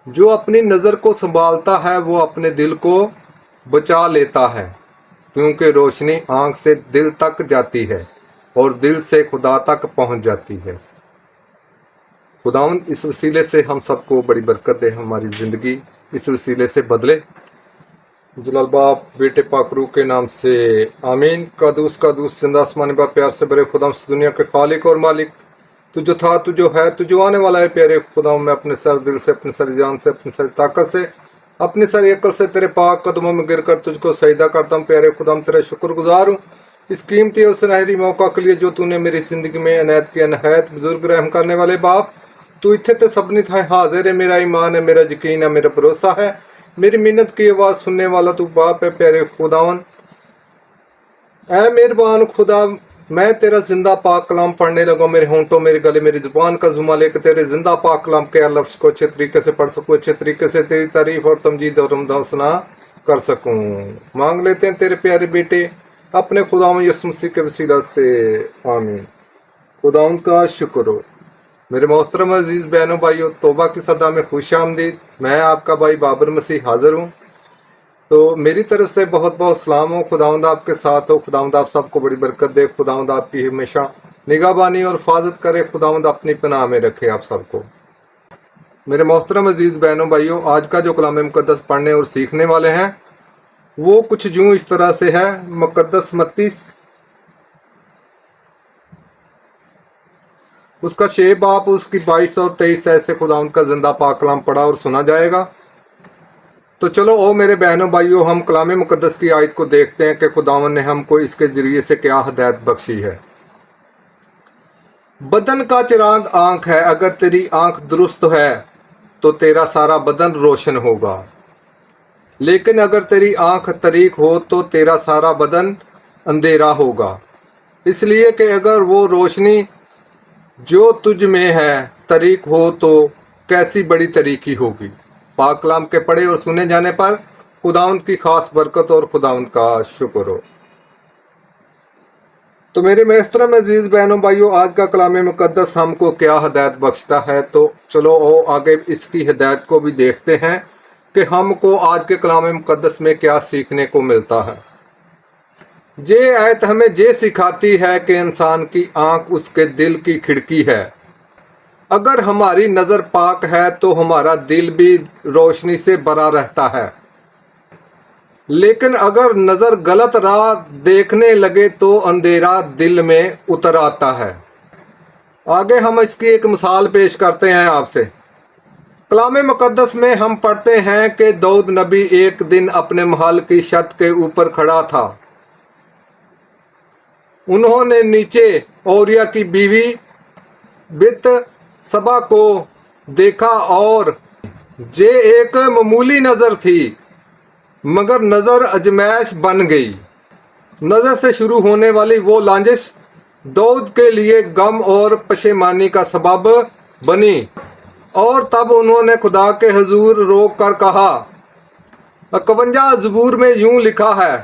जो अपनी नज़र को संभालता है वो अपने दिल को बचा लेता है, क्योंकि रोशनी आँख से दिल तक जाती है और दिल से खुदा तक पहुँच जाती है। खुदावंद इस वसीले से हम सबको बड़ी बरकत दे, हमारी ज़िंदगी इस वसीले से बदले। जलाल बाप बेटे पाकरू के नाम से आमीन। कादूस जिंदा आसमानी बाप प्यार से बड़े खुदा से दुनिया के खालिक और मालिक, तू जो था, तू जो है, तू जो आने वाला है, प्यारे खुदा मैं अपने सर दिल से, अपनी सारी जान से, अपनी सारी ताकत से, अपनी सारी अकल से तेरे पाक कदमों में गिर कर तुझको सजदा करता हूँ। प्यारे खुदा तेरा शुक्रगुजार हूँ इस कीमती और सुनहरी मौका के लिए जो तूने मेरी ज़िंदगी में अनायत किया। नहायत बुजुर्ग रहम करने वाले बाप, तू इत्थे ते सबनी था हाजिर है। मेरा ईमान है, मेरा यकीन है, मेरा भरोसा है, मेरी मिन्नत की आवाज़ सुनने वाला तू बाप है। प्यारे खुदावन ऐ मेहरबान खुदा, मैं तेरा जिंदा पाक कलाम पढ़ने लगा, मेरे होंठों, मेरे गले, मेरी जुबान का जुमा लेकर तेरे जिंदा पाक कलाम के लफ्ज़ को अच्छे तरीके से पढ़ सकूँ, अच्छे तरीके से तेरी तारीफ और तमजीद और हमदोसना कर सकूँ। मांग लेते हैं तेरे प्यारे बेटे अपने खुदावंद यीशु मसीह के वसीला से, आमीन। खुदावंद का शुक्र हो। मेरे मोहतरम अजीज़ बहनों भाइयों, तौबा की सदा में खुश आमदीद। मैं आपका भाई बाबर मसीह हाज़िर हूँ। तो मेरी तरफ से बहुत बहुत सलाम हो। खुदावंद आपके साथ हो। खुदावंद आप सबको बड़ी बरकत दे। खुदावंद आपकी हमेशा निगाहबानी और हिफाजत करे। खुदावंद अपनी पनाह में रखे आप सबको। मेरे मोहतरम अजीज़ बहनों भाइयों, आज का जो कलाम मुकद्दस पढ़ने और सीखने वाले हैं वो कुछ यूँ इस तरह से है। मुकद्दस मत्ती उसका 6 बाब उसकी 22 और 23 ऐसे खुदावंद का जिंदा पाक कलाम पढ़ा और सुना जाएगा। तो चलो ओ मेरे बहनों भाइयों, हम कलाम मुकद्दस की आयत को देखते हैं कि खुदावंद ने हमको इसके ज़रिए से क्या हिदायत बख्शी है। बदन का चिराग आँख है। अगर तेरी आँख दुरुस्त है तो तेरा सारा बदन रोशन होगा, लेकिन अगर तेरी आँख तरीक हो तो तेरा सारा बदन अंधेरा होगा। इसलिए कि अगर वो रोशनी जो तुझ में है तरीक हो तो कैसी बड़ी तरीकी होगी। पाक कलाम के पढ़े और सुने जाने पर खुदावंद की खास बरकत और खुदावंद का शुक्र हो। तो मेरे मोहतरम अजीज़ बहनों भाइयों, आज का कलाम मुकद्दस हमको क्या हिदायत बख्शता है। तो चलो आगे इसकी हिदायत को भी देखते हैं कि हमको आज के कलाम मुकद्दस में क्या सीखने को मिलता है। ये आयत हमें ये सिखाती है कि इंसान की आँख उसके दिल की खिड़की है। अगर हमारी नज़र पाक है तो हमारा दिल भी रोशनी से भरा रहता है, लेकिन अगर नज़र गलत राह देखने लगे तो अंधेरा दिल में उतर आता है। आगे हम इसकी एक मिसाल पेश करते हैं आपसे। कलाम मुकद्दस में हम पढ़ते हैं कि दाऊद नबी एक दिन अपने महल की छत के ऊपर खड़ा था। उन्होंने नीचे औरिया की बीवी बित सबा को देखा और ये एक मामूली नज़र थी, मगर नज़र अजमैश बन गई। नज़र से शुरू होने वाली वो लांजिश दाऊद के लिए गम और पशेमानी का सबब बनी, और तब उन्होंने खुदा के हुजूर रोक कर कहा। 51 ज़बूर में यूं लिखा है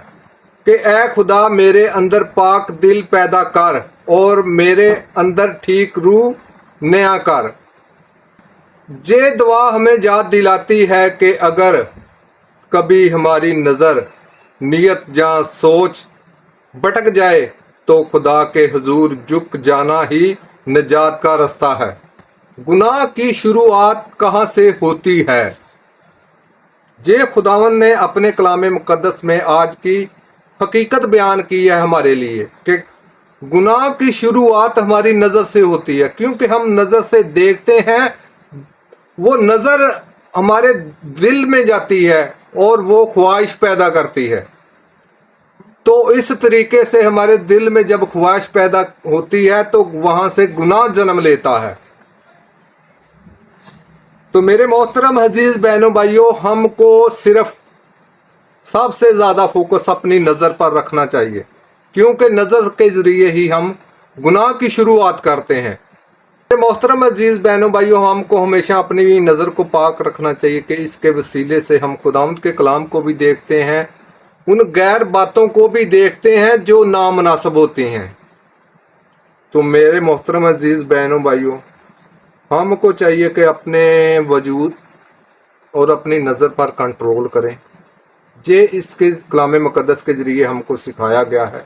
कि ए खुदा, मेरे अंदर पाक दिल पैदा कर और मेरे अंदर ठीक रूह नया कर। ये दुआ हमें याद दिलाती है कि अगर कभी हमारी नज़र, नियत या सोच भटक जाए तो खुदा के हुजूर झुक जाना ही निजात का रास्ता है। गुनाह की शुरुआत कहाँ से होती है? ये खुदावंद ने अपने कलाम मुकद्दस में आज की हकीकत बयान की है हमारे लिए कि गुनाह की शुरुआत हमारी नज़र से होती है। क्योंकि हम नज़र से देखते हैं, वो नज़र हमारे दिल में जाती है और वो ख्वाहिश पैदा करती है। तो इस तरीके से हमारे दिल में जब ख्वाहिश पैदा होती है तो वहाँ से गुनाह जन्म लेता है। तो मेरे मोहतरम अजीज़ बहनों भाइयों, हमको सिर्फ सबसे ज़्यादा फोकस अपनी नज़र पर रखना चाहिए, क्योंकि नज़र के ज़रिए ही हम गुनाह की शुरुआत करते हैं। मेरे मोहतरम अजीज़ बहनों भाइयों, हमको हमेशा अपनी नज़र को पाक रखना चाहिए कि इसके वसीले से हम खुदावंद के कलाम को भी देखते हैं, उन गैर बातों को भी देखते हैं जो नामुनासिब होती हैं। तो मेरे मोहतरम अजीज़ बहनों भाइयों, हमको चाहिए कि अपने वजूद, और अपनी नज़र पर कंट्रोल करें। ये इसके कलाम मुक़द्दस के ज़रिए हमको सिखाया गया है।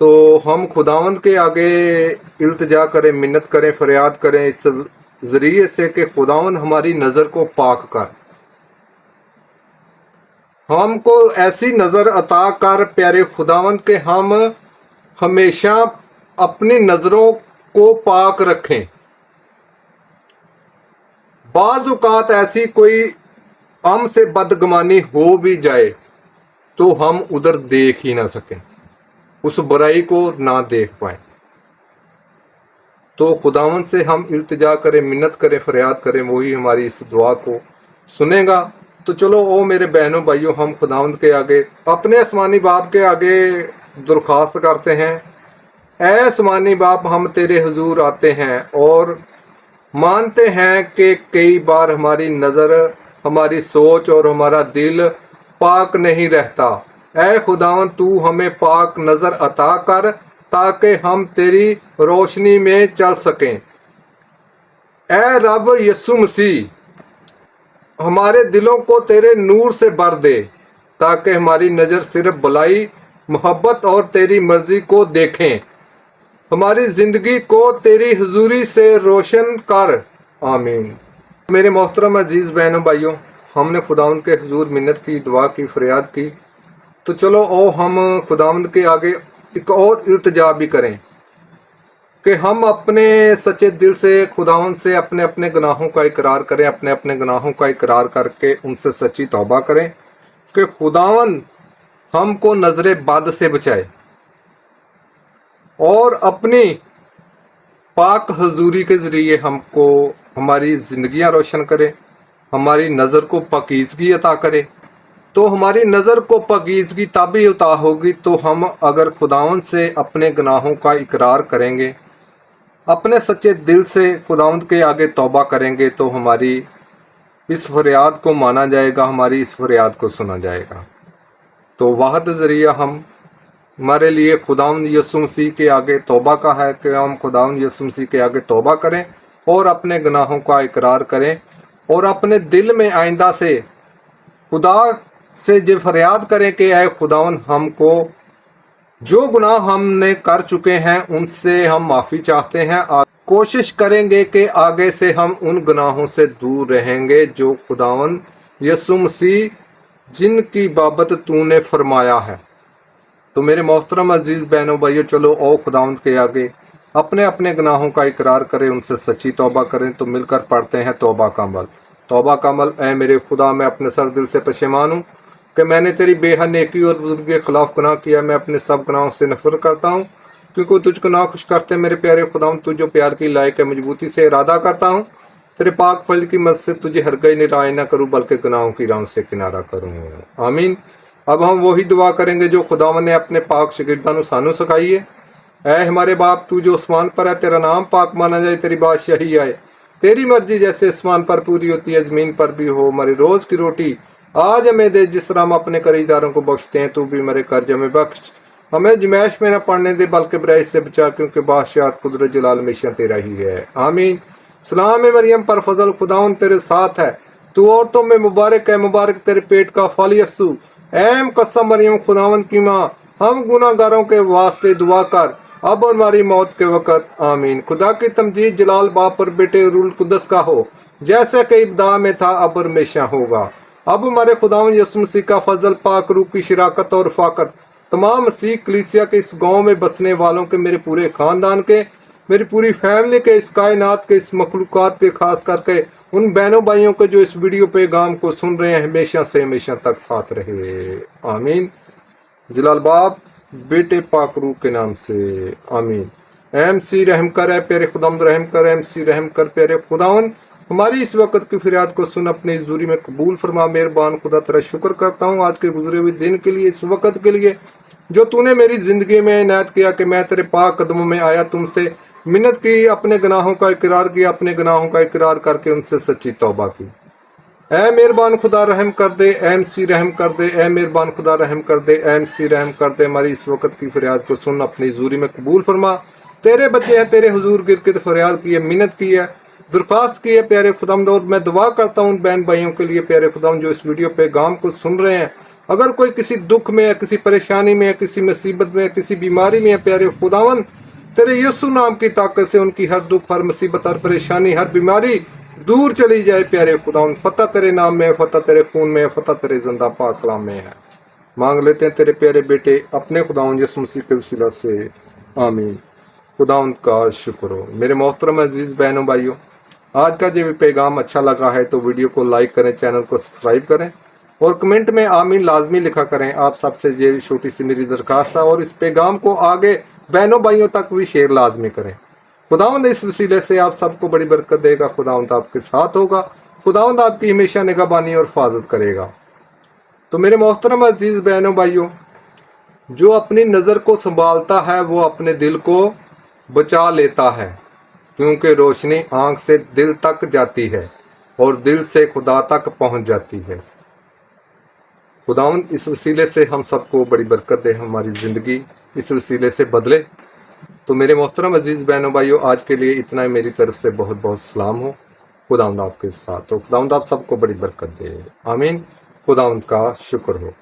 तो हम खुदावंद के आगे इल्तिजा करें, मिन्नत करें, फरियाद करें इस ज़रिए से कि खुदावंद हमारी नज़र को पाक कर, हमको ऐसी नज़र अता कर प्यारे खुदावंद के हम हमेशा अपनी नज़रों को पाक रखें। बाज़ औक़ात ऐसी कोई हमसे बदगुमानी हो भी जाए तो हम उधर देख ही ना सकें, उस बुराई को ना देख पाएं। तो खुदावंद से हम इल्तिजा करें, मिन्नत करें, फरियाद करें, वही हमारी इस दुआ को सुनेगा। तो चलो ओ मेरे बहनों भाइयों, हम खुदावंद के आगे, अपने आसमानी बाप के आगे दरख्वास्त करते हैं। ऐ आसमानी बाप, हम तेरे हुजूर आते हैं और मानते हैं कि कई बार हमारी नज़र, हमारी सोच और हमारा दिल पाक नहीं रहता। ऐ खुदावंद, तू हमें पाक नज़र अता कर ताकि हम तेरी रोशनी में चल सकें। ऐ रब यीशु मसीह, हमारे दिलों को तेरे नूर से भर दे ताकि हमारी नज़र सिर्फ भलाई, मोहब्बत और तेरी मर्ज़ी को देखें। हमारी ज़िंदगी को तेरी हुजूरी से रोशन कर। आमीन। मेरे मोहतरम अजीज़ बहनों भाइयों, हमने खुदावंद के हुजूर मिन्नत की, दुआ की, फरियाद की। तो चलो ओ हम खुदावंद के आगे एक और इल्तिजा भी करें कि हम अपने सच्चे दिल से खुदावंद से अपने अपने गुनाहों का इकरार करें, अपने अपने गुनाहों का इकरार करके उनसे सच्ची तौबा करें कि खुदावंद हमको नज़रे बद से बचाए और अपनी पाक हुजूरी के ज़रिए हमको हमारी ज़िंदगियां रोशन करे, हमारी नज़र को पाकीज़गी अता करे। तो हमारी नज़र को पाकीज़गी तभी अता होगी तो हम अगर खुदावंद से अपने गुनाहों का इकरार करेंगे, अपने सच्चे दिल से खुदावंद के आगे तौबा करेंगे, तो हमारी इस फरियाद को माना जाएगा, हमारी इस फरियाद को सुना जाएगा। तो वाहिद ज़रिया हमारे लिए खुदावंद यीशु मसीह के आगे तौबा का है कि हम खुदावंद यीशु मसीह के आगे तौबा करें और अपने गुनाहों का इकरार करें और अपने दिल में आइंदा से खुदा से जो फरियाद करें कि ऐ खुदावंद, हमको जो गुनाह हमने कर चुके हैं उनसे हम माफ़ी चाहते हैं। कोशिश करेंगे कि आगे से हम उन गुनाहों से दूर रहेंगे जो खुदावंद यीशु मसीह जिनकी बाबत तूने फरमाया है। तो मेरे मोहतरम अजीज़ बहनों भाइयों, चलो ओ खुदावंद के आगे अपने अपने गुनाहों का इकरार करें, उनसे सच्ची तौबा करें। तो मिलकर पढ़ते हैं तौबा का अमल। तौबा का अमल। ऐ मेरे खुदा, मैं अपने सर दिल से पशेमान हूँ कि मैंने तेरी बेहद नेकी और बुजुर्गी के खिलाफ गुनाह किया। मैं अपने सब गुनाहों से नफरत करता हूँ क्योंकि तुझको ना खुश करते मेरे प्यारे खुदावंद, तू जो प्यार की लायक है, मजबूती से इरादा करता हूँ तेरे पाक फल की मदद से तुझे हरगिज़ निराश न करूँ बल्कि गुनाहों की राह से किनारा करूँ। आमीन। अब हम वही दुआ करेंगे जो खुदावंद ने अपने पाक शागिर्दां नूं सानू सिखाई है। ऐ हमारे बाप, तू जो आसमान पर है, तेरा नाम पाक माना जाए, तेरी बादशाही आए, तेरी मर्जी जैसे आसमान पर पूरी होती है ज़मीन पर भी हो। हमारी रोज़ की रोटी आज हमें दे, जिस तरह हम अपने कर्जदारों को बख्शते हैं, तू भी मेरे कर्ज हमें बख्श। हमें जमैश में न पड़ने दे बल्कि बुराई से बचा, क्योंकि बादशाहत, कुदरत, जलाल हमेशा तेरा ही है। आमीन। सलाम मरियम पर फजल, खुदावंद तेरे साथ है, तू औरतों में मुबारक है, मुबारक तेरे पेट का फल यस्सू। ऐ मुकद्दस मरियम, खुदावंद की माँ, हम गुनाहगारों के वास्ते दुआ कर अब और हमारी मौत के वक़्त। आमीन। खुदा की तमजीद जलाल बाप और बेटे रूल कुदस का हो, जैसे कि इब्तिदा में था अब और हमेशा होगा। अब हमारे खुदावंद यीशु मसीह का फजल, पाक रूह की शराकत और फाकत, तमाम मसीह कलीसिया के इस गांव में बसने वालों के, मेरे पूरे ख़ानदान के, मेरी पूरी फैमिली के, इस कायनात के, इस मखलूक़ात के, खास करके उन बहनों भाइयों के जो इस वीडियो पैगाम को सुन रहे हैं, हमेशा से हमेशा तक साथ रहे। आमीन। जलाल बाप बेटे पाक रूह के नाम से। आमीन। MC रहम कर, है प्यारे खुदावंद रहम कर, MC रहम कर प्यारे खुदावंद, हमारी इस वक्त की फरियाद को सुन, अपनी ज़ूरी में कबूल फरमा। मेहरबान खुदा, तेरा शुक्र करता हूँ आज के गुजरे हुए दिन के लिए, इस वक्त के लिए जो तूने मेरी ज़िंदगी में इनायत किया कि मैं तेरे पाक कदमों में आया, तुमसे मिन्नत की, अपने गुनाहों का इकरार किया, अपने गुनाहों का इकरार करके उनसे सच्ची तौबा की। ऐ मेहरबान खुदा रहम कर दे, MC रहम कर दे, ऐ मेहरबान खुदा रहम कर दे, MC रहम कर दे। हमारी इस वक्त की फरियाद को सुन, अपनी ज़ूरी में कबूल फरमा। तेरे बच्चे हैं, तेरे हुजूर गिर के फरियाद की है, मिन्नत की है, दरख्वास्त की है प्यारे खुदावंद, और मैं दुआ करता हूँ उन बहन भाइयों के लिए प्यारे खुदावंद जो इस वीडियो पैगाम को सुन रहे हैं, अगर कोई किसी दुख में है, किसी परेशानी में है, किसी मुसीबत में है, किसी बीमारी में है, प्यारे खुदावंद तेरे यीशु नाम की ताकत से उनकी हर दुख, हर मुसीबत, हर परेशानी, हर बीमारी दूर चली जाए प्यारे खुदावंद। फतह तेरे नाम में है, फतह तेरे खून में है, फतह तेरे जिंदा पाक कलाम में है। मांग लेते हैं तेरे प्यारे बेटे अपने खुदावंद यीशु मसीह के वसीला से, आमीन। खुदावंद का शुक्र हो। मेरे मोहतरम अजीज बहनों भाइयों, आज का जो पैगाम अच्छा लगा है तो वीडियो को लाइक करें, चैनल को सब्सक्राइब करें और कमेंट में आमीन लाजमी लिखा करें। आप सबसे ये छोटी सी मेरी दरखास्त है, और इस पैगाम को आगे बहनों भाइयों तक भी शेयर लाजमी करें। खुदावंद इस वसीले से आप सबको बड़ी बरकत देगा। खुदावंद आपके साथ होगा। खुदावंद आपकी हमेशा निगहबानी और हिफाजत करेगा। तो मेरे मोहतरम अजीज बहनों भाइयों, जो अपनी नज़र को संभालता है वो अपने दिल को बचा लेता है, क्योंकि रोशनी आंख से दिल तक जाती है और दिल से खुदा तक पहुंच जाती है। खुदावंद इस वसीले से हम सबको बड़ी बरकत दे, हमारी ज़िंदगी इस वसीले से बदले। तो मेरे मोहतरम अजीज़ बहनों भाइयों, आज के लिए इतना ही। मेरी तरफ से बहुत बहुत सलाम हो। खुदावंद आपके साथ हो। खुदावंद आप सबको बड़ी बरकत दे, आमीन। खुदावंद का शुक्र हो।